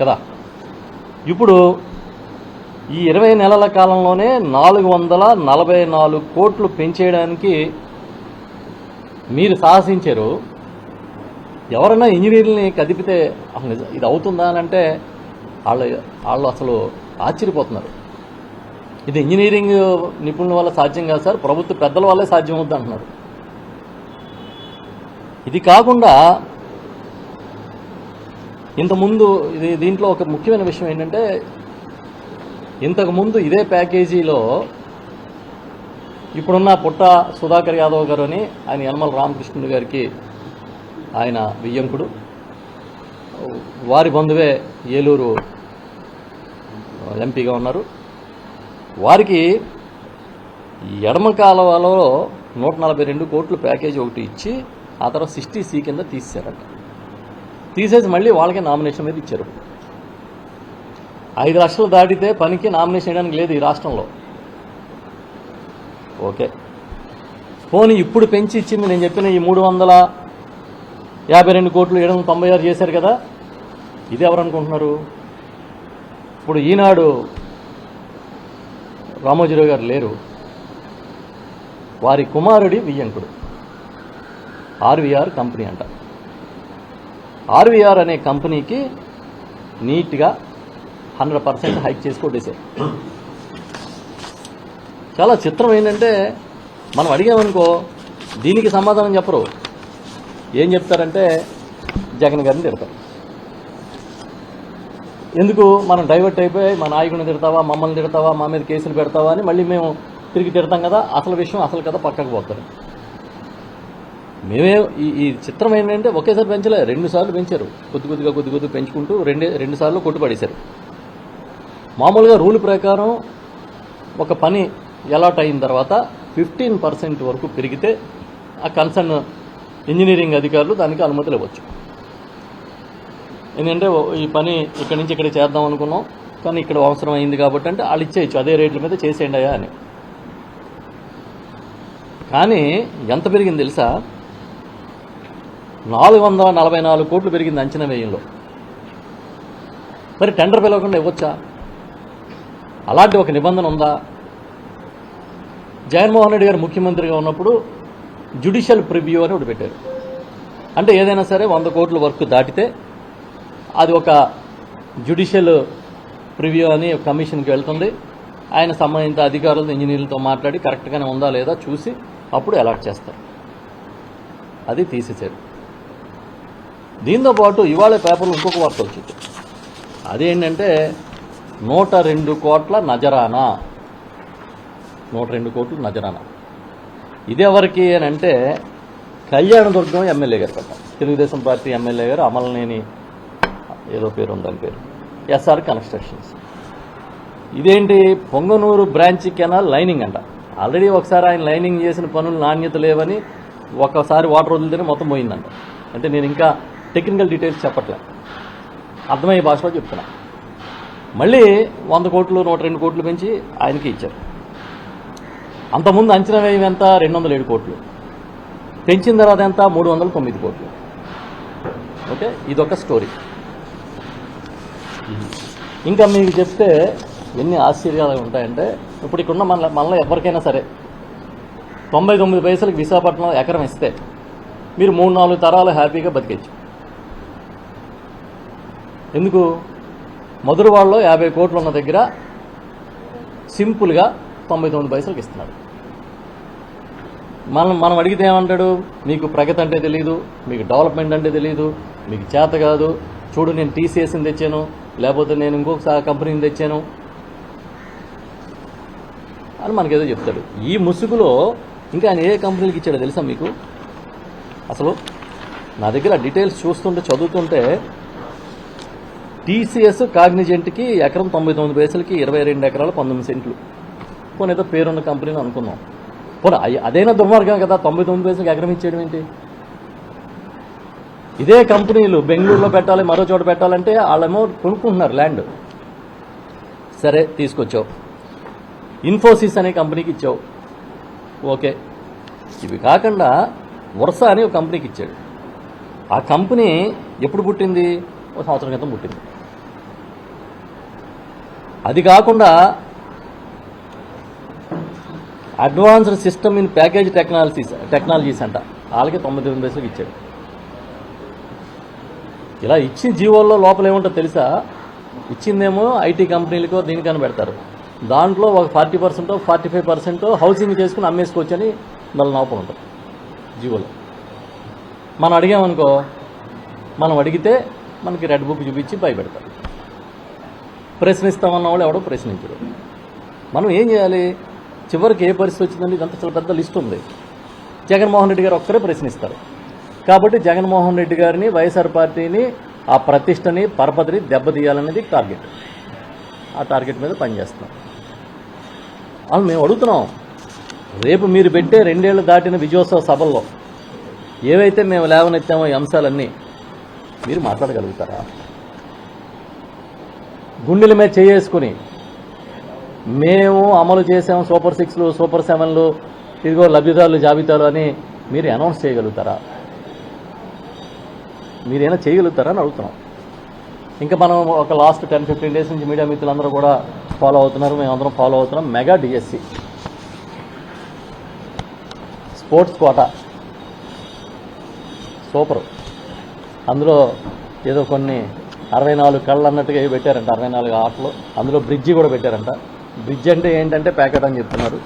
కదా. ఇప్పుడు ఈ 20 నెలల కాలంలోనే 444 కోట్లు పెంచేయడానికి మీరు సాహసించారు. ఎవరైనా ఇంజనీర్ని కదిపితే అసలు ఇది అవుతుందా అని అంటే వాళ్ళు అసలు ఆశ్చర్యపోతున్నారు. ఇది ఇంజనీరింగ్ నిపుణుల వల్ల సాధ్యం కాదు సార్, ప్రభుత్వ పెద్దల వల్లే సాధ్యం అవుద్ది అంటున్నారు. ఇది కాకుండా ఇంతకుముందు దీంట్లో ఒక ముఖ్యమైన విషయం ఏంటంటే, ఇంతకుముందు ఇదే ప్యాకేజీలో ఇప్పుడున్న పుట్ట సుధాకర్ యాదవ్ గారు అని ఆయన యనమల రామకృష్ణుడు గారికి ఆయన వియ్యంకుడు, వారి బంధువే ఏలూరు ఎంపీగా ఉన్నారు. వారికి ఎడమ కాలువలో 142 కోట్లు ప్యాకేజీ ఒకటి ఇచ్చి ఆ తర్వాత 60C కింద తీసేశారట. తీసేసి మళ్ళీ వాళ్ళకే నామినేషన్ మీద ఇచ్చారు. 5 లక్షలు దాటితే పనికి నామినేషన్ వేయడానికి లేదు ఈ రాష్ట్రంలో. ఓకే, పోనీ ఇప్పుడు పెంచి ఇచ్చింది నేను చెప్పిన ఈ 352 కోట్లు 796 చేశారు కదా, ఇది ఎవరు అనుకుంటున్నారు? ఇప్పుడు ఈనాడు రామోజీరావు గారు లేరు, వారి కుమారుడి వియ్యంకుడు ఆర్వీఆర్ కంపెనీ అంట. ఆర్వీఆర్ అనే కంపెనీకి నీట్గా 100% హైక్ చేసి కొట్టేశారు. చాలా చిత్రం ఏంటంటే, మనం అడిగామనుకో దీనికి సమాధానం చెప్పరు. ఏం చెప్తారంటే జగన్ గారిని తిడతారు. ఎందుకు మనం డైవర్ట్ అయిపోయి మా నాయకుడిని తిడతావా, మమ్మల్ని తిడతావా, మా మీద కేసులు పెడతావా అని మళ్ళీ మేము తిరిగి తిడతాం కదా. అసలు విషయం అసలు కదా పక్కకు పోతారు. మేమే ఈ చిత్రం ఏంటంటే ఒకేసారి పెంచలే, 2 సార్లు పెంచారు. కొద్ది కొద్దిగా పెంచుకుంటూ రెండు సార్లు కొట్టుపడేశారు. మామూలుగా రూల్ ప్రకారం ఒక పని అలాట్ అయిన తర్వాత 15% వరకు పెరిగితే ఆ కన్సర్న్ ఇంజనీరింగ్ అధికారులు దానికి అనుమతులు ఇవ్వచ్చు. ఎందుకంటే ఈ పని ఇక్కడి నుంచి ఇక్కడ చేద్దాం అనుకున్నాం కానీ ఇక్కడ అవసరం అయింది కాబట్టి అంటే వాళ్ళు ఇచ్చేయచ్చు, అదే రేట్ల మీద చేసేయండి అయ్యా అని. కానీ ఎంత పెరిగింది తెలుసా? 444 కోట్లు పెరిగింది అంచనా వ్యయంలో. మరి టెండర్ పిలవకుండా ఇవ్వచ్చా? అలాంటి ఒక నిబంధన ఉందా? జగన్మోహన్ రెడ్డి గారు ముఖ్యమంత్రిగా ఉన్నప్పుడు జ్యుడిషియల్ ప్రివ్యూ అని ఒకటి పెట్టారు. అంటే ఏదైనా సరే 100 కోట్ల వర్క్ దాటితే అది ఒక జ్యుడిషియల్ ప్రివ్యూ అని కమిషన్కి వెళ్తుంది. ఆయన సంబంధిత అధికారులతో ఇంజనీర్లతో మాట్లాడి కరెక్ట్గానే ఉందా లేదా చూసి అప్పుడు అలాట్ చేస్తారు. అది తీసేశారు. దీంతోపాటు ఇవాళ పేపర్లో ఇంకొక వార్త వచ్చింది. అదేంటంటే 102 కోట్ల నజరానా. 102 కోట్లు నజరానా. ఇదెవరికి అని అంటే కళ్యాణదుర్గం ఎమ్మెల్యే గారు కదా, తెలుగుదేశం పార్టీ ఎమ్మెల్యే గారు అమలనేని ఏదో పేరు ఉంది, దాని పేరు ఎస్ఆర్ కన్స్ట్రక్షన్స్. ఇదేంటి పొంగనూరు బ్రాంచ్ కెనాల్ లైనింగ్ అంట. ఆల్రెడీ ఒకసారి ఆయన లైనింగ్ చేసిన పనులు నాణ్యత లేవని ఒకసారి వాటర్ వదిలితేనే మొత్తం పోయిందంట. అంటే నేను ఇంకా టెక్నికల్ డీటెయిల్స్ చెప్పట్లే, అర్థమయ్యే భాషలో చెప్తున్నా. మళ్ళీ 100 కోట్లు 102 కోట్లు పెంచి ఆయనకి ఇచ్చారు. అంతకుముందు అంచనా వ్యయం ఎంత? 207 కోట్లు. పెంచిన తర్వాత ఎంత? 309 కోట్లు. ఓకే, ఇదొక స్టోరీ. ఇంకా మీకు చెప్తే ఎన్ని ఆశ్చర్యాలు ఉంటాయంటే, ఇప్పుడు ఇక్కడున్న మనలో ఎవరికైనా సరే 99 పైసలకి విశాఖపట్నంలో ఎకరం ఇస్తే మీరు 3-4 తరాలు హ్యాపీగా బతికేచ్చు. ఎందుకు? మధురవాడలో 50 కోట్లు ఉన్న దగ్గర సింపుల్గా 99 పైసలకి ఇస్తున్నాడు. మనం అడిగితే ఏమంటాడు? మీకు ప్రగతి అంటే తెలియదు, మీకు డెవలప్మెంట్ అంటే తెలియదు, మీకు చేత కాదు, చూడు నేను టీసీఎస్ని తెచ్చాను, లేకపోతే నేను ఇంకొక కంపెనీని తెచ్చాను అని మనకేదో చెప్తాడు. ఈ ముసుగులో ఇంకా ఆయన ఏ కంపెనీలకు ఇచ్చాడో తెలుసా మీకు? అసలు నా దగ్గర డీటెయిల్స్ చూస్తుంటే చదువుతుంటే టీసీఎస్ కాగ్నిజెంట్కి ఎకరం 99 పైసలకి 22 ఎకరాలు 19 సెంట్లు. పోనీ ఏదో పేరున్న కంపెనీని అనుకున్నాం. పోనీ అదైనా దుర్మార్గం కదా, 99 పైసలకి ఎకరం ఇచ్చేయడం ఏంటి? ఇదే కంపెనీలు బెంగళూరులో పెట్టాలి, మరో చోట పెట్టాలంటే వాళ్ళేమో కొనుక్కుంటున్నారు ల్యాండ్. సరే తీసుకొచ్చావు, ఇన్ఫోసిస్ అనే కంపెనీకి ఇచ్చావు, ఓకే. ఇవి కాకుండా వర్ష అని ఒక కంపెనీకి ఇచ్చాడు. ఆ కంపెనీ ఎప్పుడు పుట్టింది? ఒక సంవత్సరం క్రితం పుట్టింది. అది కాకుండా advanced system in package technologies అంట, వాళ్ళకి 99 పైసలకు ఇచ్చాడు. ఇలా ఇచ్చిన జీవోల్లో లోపల ఏముంటుందో తెలుసా? ఇచ్చిందేమో ఐటీ కంపెనీలకో దీనికని పెడతారు, దాంట్లో ఒక 40% 45% హౌసింగ్ చేసుకుని అమ్మేసుకోవచ్చు అని మళ్ళీ లోపల ఉంటుంది జీవోలో. మనం అడిగామనుకో, మనం అడిగితే మనకి రెడ్ బుక్ చూపించి భయపెడతారు. ప్రశ్నిస్తామన్న వాళ్ళు ఎవడో ప్రశ్నించరు. మనం ఏం చేయాలి? చివరికి ఏ పరిస్థితి వచ్చిందండి, ఇదంతా చాలా పెద్ద లిస్ట్ ఉంది. జగన్మోహన్ రెడ్డి గారు ఒక్కరే ప్రశ్నిస్తారు. కాబట్టి జగన్మోహన్ రెడ్డి గారిని, వైఎస్ఆర్ పార్టీని, ఆ ప్రతిష్టని, పరపతిని దెబ్బతీయాలనేది టార్గెట్. ఆ టార్గెట్ మీద పనిచేస్తున్నాం. అవును, మేము అడుగుతున్నాం, రేపు మీరు పెట్టే 2 ఏళ్లు దాటిన విజయోత్సవ సభల్లో ఏవైతే మేము లేవనెత్తామో ఈ అంశాలన్నీ మీరు మాట్లాడగలుగుతారా? గుండెల మీద చేసుకుని మేము అమలు చేసాము సూపర్ 6లు, సూపర్ 7లు, ఇదిగో లబ్ధిదారుల జాబితాలు అని మీరు అనౌన్స్ చేయగలుగుతారా? మీరేమైనా చేయగలుగుతారా అని అడుగుతున్నాం. ఇంకా మనం ఒక లాస్ట్ 10-15 డేస్ నుంచి మీడియా మిత్రులందరూ కూడా ఫాలో అవుతున్నారు, మేమందరం ఫాలో అవుతున్నాం. Mega DSC sports quota super. అందులో ఏదో కొన్ని 64 కళ్ళు అన్నట్టుగా ఏవి పెట్టారంట, 64 ఆటలు. అందులో బ్రిడ్జి కూడా పెట్టారంట. బ్రిడ్జ్ అంటే ఏంటంటే ప్యాకెట్ అని చెప్తున్నారు.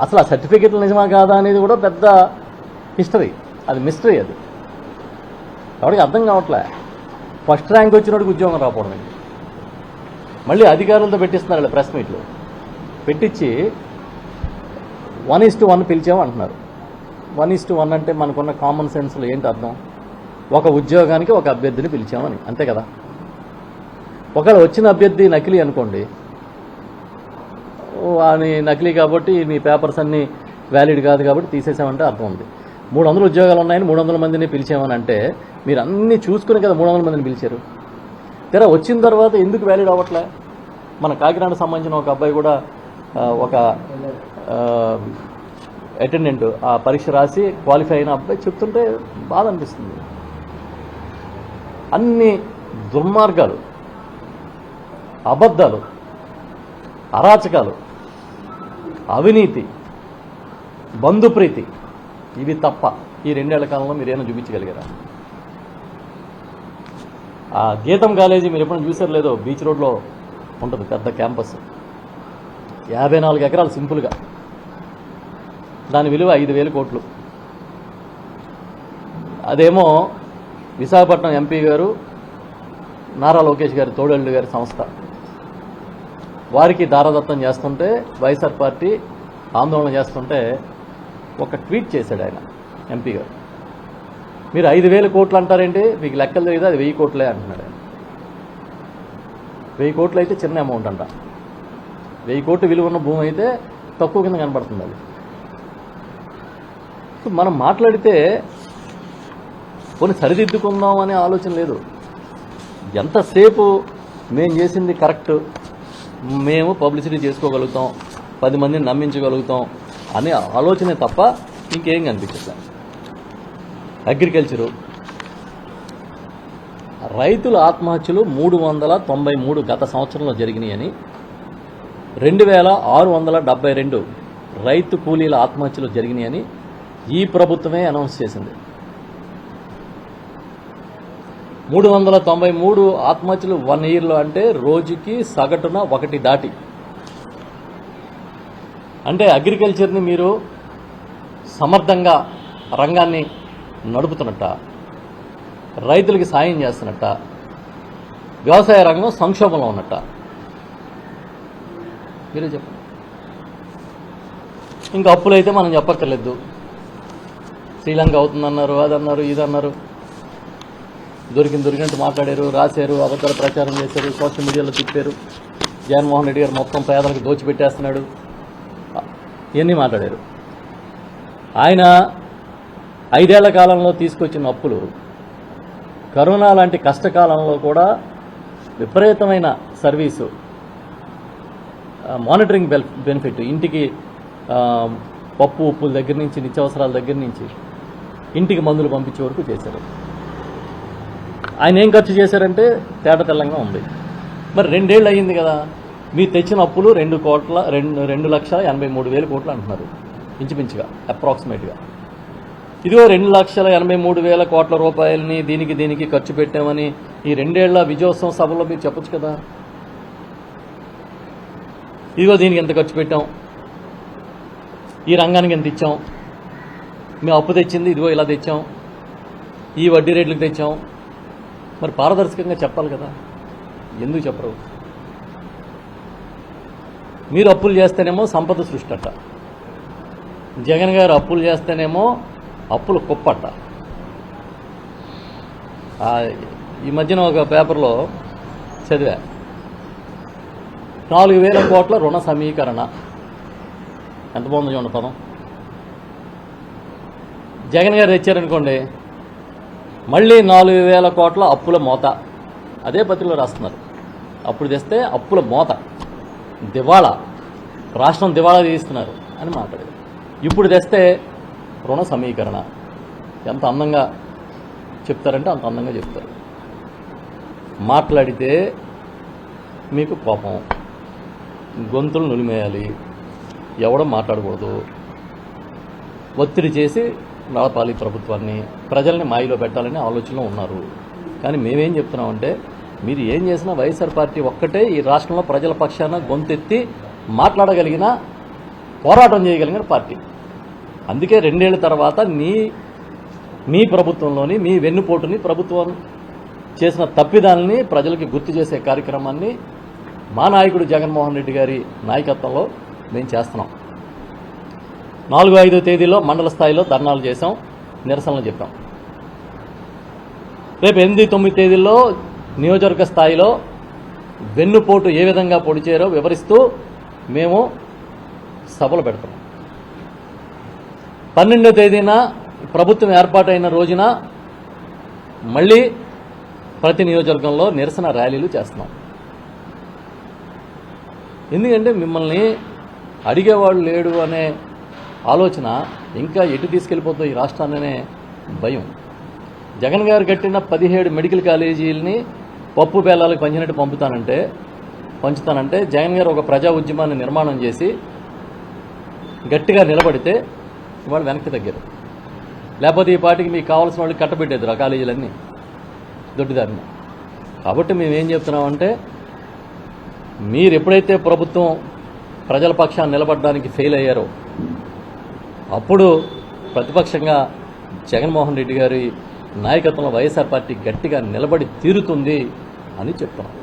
అసలు ఆ సర్టిఫికెట్లు నిజమా కాదా అనేది కూడా పెద్ద హిస్టరీ, అది మిస్టరీ. అది ఎవరికి అర్థం కావట్లే. ఫస్ట్ ర్యాంక్ వచ్చినోడికి ఉద్యోగం రాకపోవడం, మళ్ళీ అధికారులతో పెట్టిస్తున్నారు ప్రెస్ మీట్లు పెట్టించి 1:1 పిలిచామంటున్నారు. 1:1 అంటే మనకున్న కామన్ సెన్స్లో ఏంటి అర్థం? ఒక ఉద్యోగానికి ఒక అభ్యర్థిని పిలిచామని, అంతే కదా. ఒకవేళ వచ్చిన అభ్యర్థి నకిలీ అనుకోండి, అని నకిలీ కాబట్టి మీ పేపర్స్ అన్నీ వ్యాలిడ్ కాదు కాబట్టి తీసేసామంటే అర్థం ఉంది. 300 ఉద్యోగాలు ఉన్నాయని 300 మందిని పిలిచామని అంటే మీరు అన్నీ చూసుకుని కదా 300 మందిని పిలిచారు. తెరా వచ్చిన తర్వాత ఎందుకు వ్యాలిడ్ అవ్వట్లే? మన కాకినాడకు సంబంధించిన ఒక అబ్బాయి కూడా ఒక అటెండెంట్ ఆ పరీక్ష రాసి క్వాలిఫై అయిన అబ్బాయి చెప్తుంటే బాధ అనిపిస్తుంది. అన్ని దుర్మార్గాలు, అబద్ధాలు, అరాచకాలు, అవినీతి, బంధుప్రీతి, ఇవి తప్ప ఈ 2 ఏళ్ల కాలంలో మీరేమైనా చూపించగలిగారా? ఆ గీతం కాలేజీ మీరు ఎప్పుడైనా చూసారు లేదో, బీచ్ రోడ్లో ఉంటుంది పెద్ద క్యాంపస్, 54 ఎకరాలు సింపుల్గా, దాని విలువ 5,000 కోట్లు. అదేమో విశాఖపట్నం ఎంపీ గారు నారా లోకేష్ గారి తోడల్లుడు గారి సంస్థ, వారికి దారదత్తం చేస్తుంటే వైఎస్ఆర్ పార్టీ ఆందోళన చేస్తుంటే ఒక ట్వీట్ చేశాడు ఆయన ఎంపీ గారు. మీరు 5,000 కోట్లు అంటారేంటి, మీకు లెక్కలు తెలియదు, అది 1000 కోట్లే అంటున్నాడు ఆయన. 1000 కోట్లు అయితే చిన్న అమౌంట్ అంట. 1000 కోట్లు విలువ ఉన్న భూమి అయితే తక్కువ కింద కనబడుతుంది. అది మనం మాట్లాడితే కొన్ని సరిదిద్దుకుందాం అనే ఆలోచన లేదు. ఎంతసేపు మేము చేసింది కరెక్ట్, మేము పబ్లిసిటీ చేసుకోగలుగుతాం, 10 మందిని నమ్మించగలుగుతాం అనే ఆలోచనే తప్ప ఇంకేం కనిపించట్లేదు. అగ్రికల్చరు రైతుల ఆత్మహత్యలు 393 గత సంవత్సరంలో జరిగినాయని, 2672 రైతు కూలీల ఆత్మహత్యలు జరిగినాయని ఈ ప్రభుత్వమే అనౌన్స్ చేసింది. 393 ఆత్మహత్యలు 1 ఇయర్లో అంటే రోజుకి సగటున 1 దాటి. అంటే అగ్రికల్చర్ని మీరు సమర్థంగా రంగాన్ని నడుపుతున్నట్ట, రైతులకి సాయం చేస్తున్నట్ట, వ్యవసాయ రంగం సంక్షోభంలో ఉన్నట్ట? మీరే చెప్పండి. ఇంకా అప్పులైతే మనం చెప్పక్కర్లేదు. శ్రీలంక అవుతుందన్నారు, అదన్నారు, ఇదన్నారు, దొరికినట్టు మాట్లాడారు, రాశారు, అబద్ధాల ప్రచారం చేశారు, సోషల్ మీడియాలో తిప్పారు. జగన్మోహన్ రెడ్డి గారు మొత్తం పేదలకు దోచిపెట్టేస్తున్నాడు, ఇవన్నీ మాట్లాడారు. ఆయన 5 ఏళ్ల కాలంలో తీసుకొచ్చిన అప్పులు కరోనా లాంటి కష్టకాలంలో కూడా విపరీతమైన సర్వీసు, మానిటరింగ్ బెనిఫిట్, ఇంటికి పప్పు ఉప్పుల దగ్గర నుంచి, నిత్యావసరాల దగ్గర నుంచి ఇంటికి మందులు పంపించే వరకు చేశారు. ఆయన ఏం ఖర్చు చేశారంటే తేట తెల్లంగా ఉంది. మరి 2 ఏళ్ళు అయ్యింది కదా, మీరు తెచ్చిన అప్పులు 2,83,000 కోట్లు అంటున్నారు ఇంచుమించుగా, అప్రాక్సిమేట్గా. ఇదిగో 2,83,000 కోట్ల రూపాయలని దీనికి ఖర్చు పెట్టామని ఈ 2 ఏళ్ల విజయోత్సవం సభలో మీరు చెప్పొచ్చు కదా. ఇదిగో దీనికి ఎంత ఖర్చు పెట్టాం, ఈ రంగానికి ఎంత ఇచ్చాం, మేము అప్పు తెచ్చింది ఇదిగో ఇలా తెచ్చాం, ఈ వడ్డీ రేట్లకు తెచ్చాం. మరి పారదర్శకంగా చెప్పాలి కదా, ఎందుకు చెప్పరు? మీరు అప్పులు చేస్తేనేమో సంపద సృష్టి అట్ట, జగన్ గారు అప్పులు చేస్తేనేమో అప్పులు కుప్పట్ట. ఈ మధ్యన ఒక పేపర్లో చదివా, 4,000 కోట్ల రుణ సమీకరణ. ఎంత బాగుందో చూడండి పదం. జగన్ గారు తెచ్చారనుకోండి, మళ్ళీ 4,000 కోట్ల అప్పుల మోత. అదే పత్రికలో రాస్తున్నారు. అప్పుడు తెస్తే అప్పుల మోత, దివాళా, రాష్ట్రం దివాళా తీస్తున్నారు అని మాట్లాడేది. ఇప్పుడు తెస్తే రుణ సమీకరణ. ఎంత అందంగా చెప్తారంటే అంత అందంగా చెప్తారు. మాట్లాడితే మీకు కోపం, గొంతులు నులిమేయాలి, ఎవడం మాట్లాడకూడదు, ఒత్తిడి చేసి నడపాలి ప్రభుత్వాన్ని, ప్రజల్ని మాయలో పెట్టాలని ఆలోచనలో ఉన్నారు. కానీ మేమేం చెప్తున్నామంటే, మీరు ఏం చేసినా వైఎస్ఆర్ పార్టీ ఒక్కటే ఈ రాష్ట్రంలో ప్రజల పక్షాన గొంతెత్తి మాట్లాడగలిగిన, పోరాటం చేయగలిగిన పార్టీ. అందుకే 2 ఏళ్ల తర్వాత మీ ప్రభుత్వంలోని మీ వెన్నుపోటుని, ప్రభుత్వం చేసిన తప్పిదాలని ప్రజలకి గుర్తు చేసే కార్యక్రమాన్ని మా నాయకుడు జగన్మోహన్ రెడ్డి గారి నాయకత్వంలో మేము చేస్తున్నాం. 4-5 తేదీలో మండల స్థాయిలో ధర్నాలు చేశాం, నిరసనలు చెప్పాం. రేపు 8-9 తేదీల్లో నియోజకవర్గ స్థాయిలో వెన్నుపోటు ఏ విధంగా పొడిచారో వివరిస్తూ మేము సభలు పెడతాం. 12వ తేదీన ప్రభుత్వం ఏర్పాటైన రోజున మళ్ళీ ప్రతి నియోజకవర్గంలో నిరసన ర్యాలీలు చేస్తున్నాం. ఎందుకంటే మిమ్మల్ని అడిగేవాళ్ళు లేడు అనే ఆలోచన ఇంకా ఎటు తీసుకెళ్ళిపోతుందో ఈ రాష్ట్రాన్ననే భయం. జగన్ గారు కట్టిన 17 మెడికల్ కాలేజీలని పప్పు బేలాలకు పంచినట్టు పంచుతానంటే జగన్ గారు ఒక ప్రజా ఉద్యమాన్ని నిర్మాణం చేసి గట్టిగా నిలబడితే వాళ్ళు వెనక్కి తగ్గారు. లేకపోతే ఈ పార్టీకి మీకు కావాల్సిన వాళ్ళు కట్టబెట్టేది ఆ కాలేజీలన్నీ దొడ్డిదారిని. కాబట్టి మేమేం చెప్తున్నామంటే, మీరు ఎప్పుడైతే ప్రభుత్వం ప్రజల పక్షాన్ని నిలబడడానికి ఫెయిల్ అయ్యారో అప్పుడు ప్రతిపక్షంగా జగన్మోహన్ రెడ్డి గారి నాయకత్వంలో వైఎస్ఆర్ పార్టీ గట్టిగా నిలబడి తీరుతుంది అని చెప్తున్నాం.